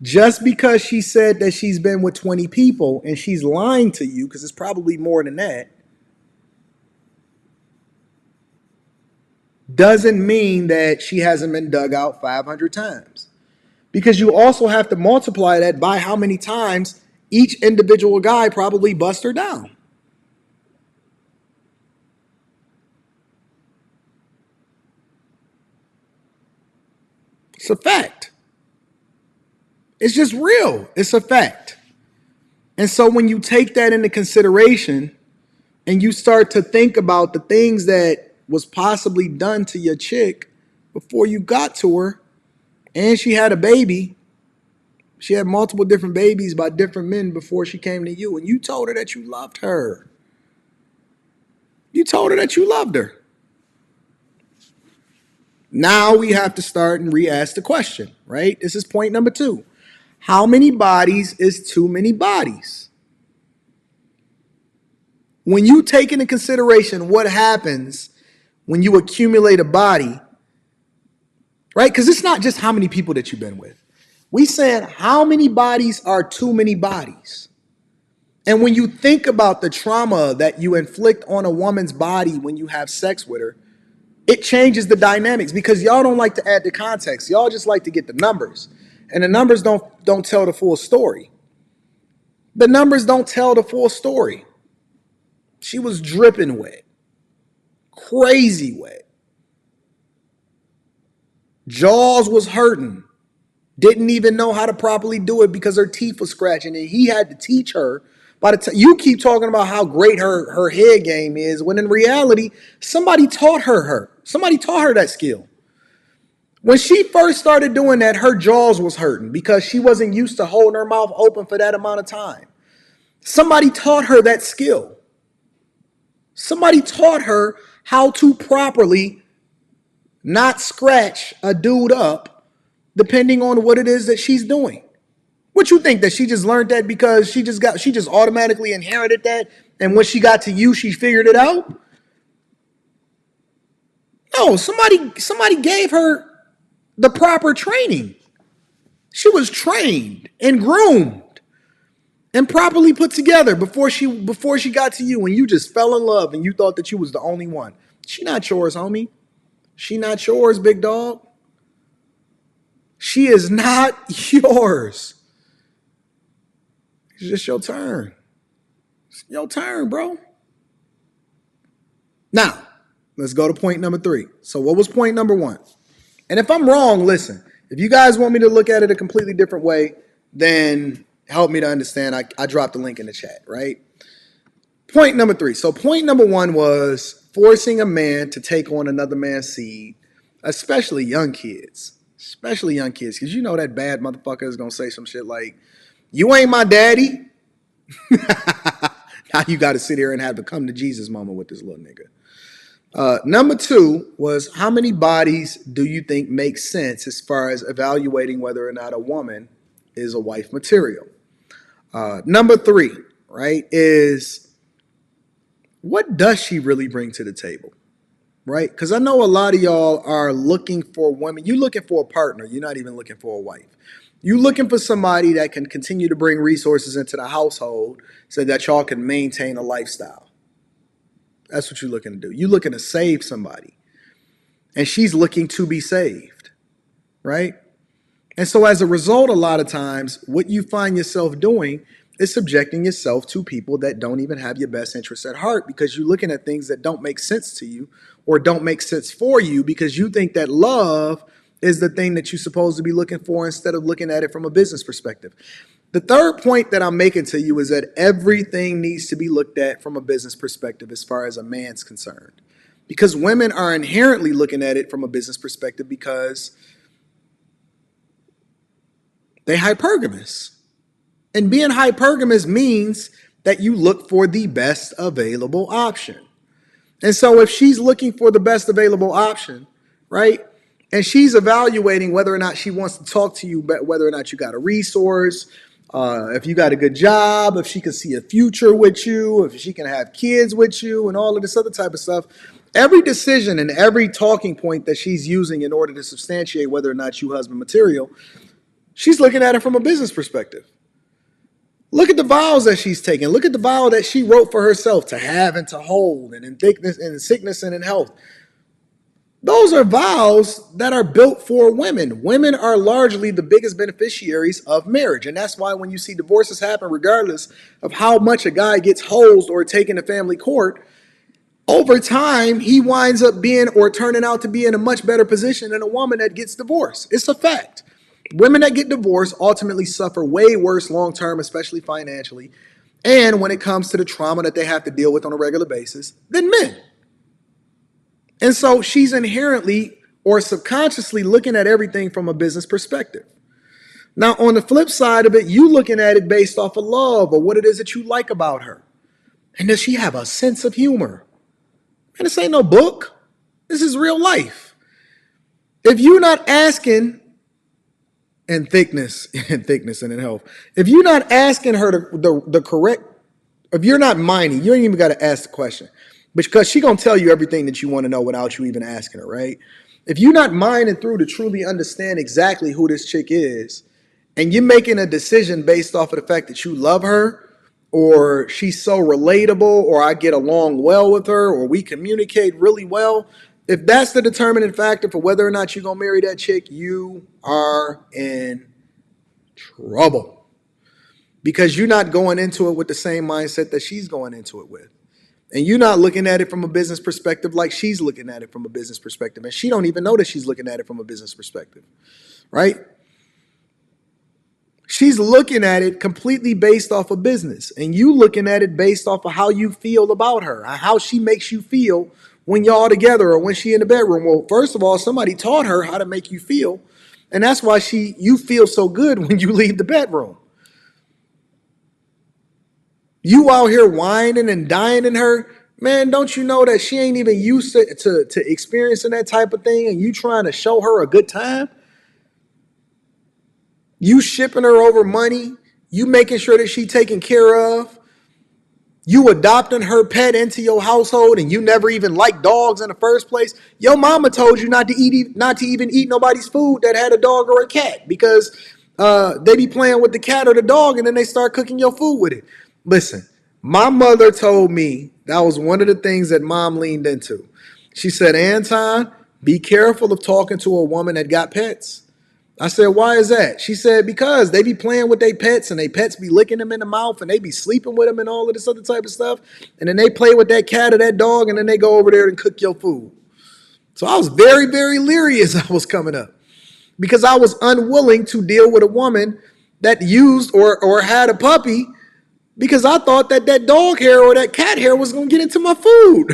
Just because she said that she's been with 20 people and she's lying to you, because it's probably more than that, doesn't mean that she hasn't been dug out 500 times. Because you also have to multiply that by how many times each individual guy probably bust her down. It's a fact. It's just real. It's a fact. And so when you take that into consideration and you start to think about the things that was possibly done to your chick before you got to her, and she had a baby, she had multiple different babies by different men before she came to you, and you told her that you loved her. You told her that you loved her. Now we have to start and re-ask the question, right? This is point number 2. How many bodies is too many bodies? When you take into consideration what happens when you accumulate a body, right? Because it's not just how many people that you've been with. We said how many bodies are too many bodies. And when you think about the trauma that you inflict on a woman's body when you have sex with her, it changes the dynamics because y'all don't like to add the context. Y'all just like to get the numbers. And the numbers don't tell the full story. The numbers don't tell the full story. She was dripping wet. Crazy wet. Jaws was hurting. Didn't even know how to properly do it because her teeth was scratching, and he had to teach her. By the time you keep talking about how great her head game is, when in reality, somebody taught her. Somebody taught her that skill. When she first started doing that, her jaws was hurting because she wasn't used to holding her mouth open for that amount of time. Somebody taught her that skill. Somebody taught her how to properly not scratch a dude up depending on what it is that she's doing. What you think, that she just learned that because she just automatically inherited that, and when she got to you, she figured it out? No, somebody gave her the proper training. She was trained and groomed and properly put together before she got to you, and you just fell in love and you thought that you was the only one. She not yours, homie. She not yours, big dog. She is not yours. It's just your turn. It's your turn, bro. Now, let's go to point number 3. So what was point number 1? And if I'm wrong, listen. If you guys want me to look at it a completely different way, then help me to understand. I dropped the link in the chat, right? Point number 3. So point number 1 was forcing a man to take on another man's seed, especially young kids. Especially young kids, because you know that bad motherfucker is going to say some shit like, you ain't my daddy. Now you got to sit here and have the come to Jesus moment with this little nigga. Number 2 was, how many bodies do you think make sense as far as evaluating whether or not a woman is a wife material? Number 3, right, is what does she really bring to the table? Right? Because I know a lot of y'all are looking for women. You're looking for a partner. You're not even looking for a wife. You're looking for somebody that can continue to bring resources into the household so that y'all can maintain a lifestyle. That's what you're looking to do. You're looking to save somebody. And she's looking to be saved. Right? And so as a result, a lot of times, what you find yourself doing is subjecting yourself to people that don't even have your best interests at heart, because you're looking at things that don't make sense to you or don't make sense for you, because you think that love is the thing that you're supposed to be looking for instead of looking at it from a business perspective. The third point that I'm making to you is that everything needs to be looked at from a business perspective as far as a man's concerned, because women are inherently looking at it from a business perspective because they hypergamous. And being hypergamous means that you look for the best available option. And so if she's looking for the best available option, right, and she's evaluating whether or not she wants to talk to you, whether or not you got a resource, if you got a good job, if she can see a future with you, if she can have kids with you, and all of this other type of stuff, every decision and every talking point that she's using in order to substantiate whether or not you husband material, She's looking at it from a business perspective. Look at the vows that she's taken. Look at the vow that she wrote for herself to have and to hold, and in thickness and in sickness and in health. Those are vows that are built for women. Women are largely the biggest beneficiaries of marriage. And that's why when you see divorces happen, regardless of how much a guy gets hosed or taken to family court, over time, he winds up being or turning out to be in a much better position than a woman that gets divorced. It's a fact. Women that get divorced ultimately suffer way worse long term, especially financially, and when it comes to the trauma that they have to deal with on a regular basis, than men. And so she's inherently or subconsciously looking at everything from a business perspective. Now, on the flip side of it, you looking at it based off of love or what it is that you like about her. And does she have a sense of humor? And this ain't no book. This is real life. If you're not asking in thickness and in health, if you're not asking her the correct, if you're not minding, you ain't even got to ask the question because she going to tell you everything that you want to know without you even asking her, right? If you're not minding through to truly understand exactly who this chick is and you're making a decision based off of the fact that you love her, or she's so relatable, or I get along well with her, or we communicate really well, if that's the determining factor for whether or not you're going to marry that chick, you are in trouble. Because you're not going into it with the same mindset that she's going into it with. And you're not looking at it from a business perspective like she's looking at it from a business perspective. And she don't even know that she's looking at it from a business perspective, right? She's looking at it completely based off of business, and you looking at it based off of how you feel about her, how she makes you feel when y'all together or when she in the bedroom. Well, first of all, somebody taught her how to make you feel, and that's why you feel so good when you leave the bedroom. You out here whining and dining her, man. Don't you know that she ain't even used to experiencing that type of thing, and you trying to show her a good time? You shipping her over money, you making sure that she's taken care of, you adopting her pet into your household, and you never even liked dogs in the first place. Your mama told you not to even eat nobody's food that had a dog or a cat because they be playing with the cat or the dog, and then they start cooking your food with it. Listen, my mother told me that was one of the things that mom leaned into. She said, Anton, be careful of talking to a woman that got pets. I said, why is that? She said, because they be playing with their pets and they pets be licking them in the mouth and they be sleeping with them and all of this other type of stuff. And then they play with that cat or that dog and then they go over there and cook your food. So I was very, very leery as I was coming up because I was unwilling to deal with a woman that used or had a puppy because I thought that dog hair or that cat hair was going to get into my food.